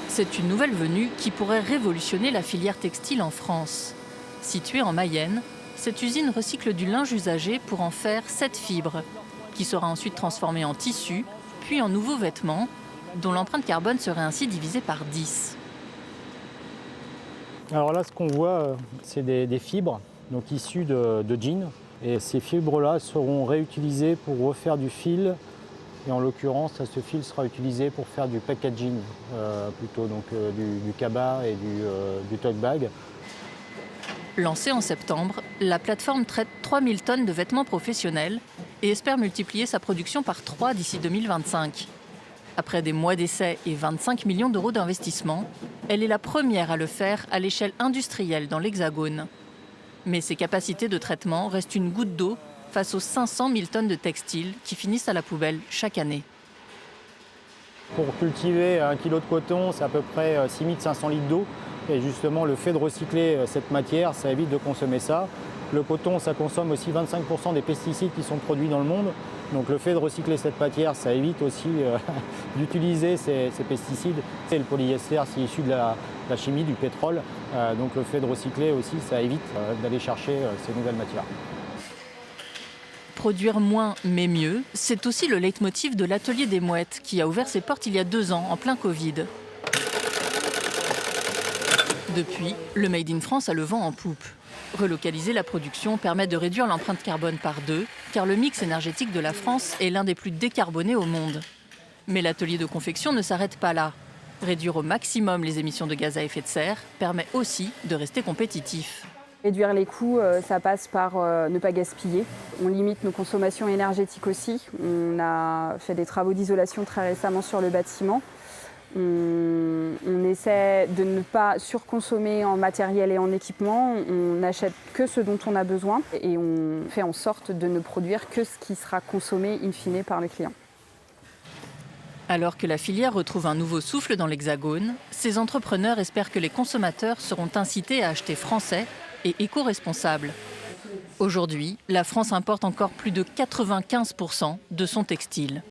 C'est une nouvelle venue qui pourrait révolutionner la filière textile en France. Située en Mayenne, cette usine recycle du linge usagé pour en faire cette fibre, qui sera ensuite transformée en tissu, puis en nouveaux vêtements, dont l'empreinte carbone serait ainsi divisée par 10. Alors là, ce qu'on voit, c'est des fibres donc issues de jeans. Et ces fibres-là seront réutilisées pour refaire du fil. Et en l'occurrence, ce fil sera utilisé pour faire du packaging, plutôt donc du cabas et du tote bag. Lancée en septembre, la plateforme traite 3000 tonnes de vêtements professionnels et espère multiplier sa production par 3 d'ici 2025. Après des mois d'essais et 25 millions d'euros d'investissement, elle est la première à le faire à l'échelle industrielle dans l'Hexagone. Mais ses capacités de traitement restent une goutte d'eau face aux 500 000 tonnes de textiles qui finissent à la poubelle chaque année. Pour cultiver 1 kg de coton, c'est à peu près 6500 litres d'eau. Et justement, le fait de recycler cette matière, ça évite de consommer ça. Le coton, ça consomme aussi 25% des pesticides qui sont produits dans le monde. Donc le fait de recycler cette matière, ça évite aussi d'utiliser ces pesticides. Et le polyester, c'est issu de la chimie, du pétrole. Donc le fait de recycler aussi, ça évite d'aller chercher ces nouvelles matières. Produire moins mais mieux, c'est aussi le leitmotiv de l'Atelier des Mouettes qui a ouvert ses portes il y a 2 ans, en plein Covid. Depuis, le Made in France a le vent en poupe. Relocaliser la production permet de réduire l'empreinte carbone par 2, car le mix énergétique de la France est l'un des plus décarbonés au monde. Mais l'atelier de confection ne s'arrête pas là. Réduire au maximum les émissions de gaz à effet de serre permet aussi de rester compétitif. Réduire les coûts, ça passe par ne pas gaspiller. On limite nos consommations énergétiques aussi. On a fait des travaux d'isolation très récemment sur le bâtiment. On essaie de ne pas surconsommer en matériel et en équipement. On n'achète que ce dont on a besoin et on fait en sorte de ne produire que ce qui sera consommé in fine par le client. Alors que la filière retrouve un nouveau souffle dans l'Hexagone, ces entrepreneurs espèrent que les consommateurs seront incités à acheter français et éco-responsable. Aujourd'hui, la France importe encore plus de 95% de son textile.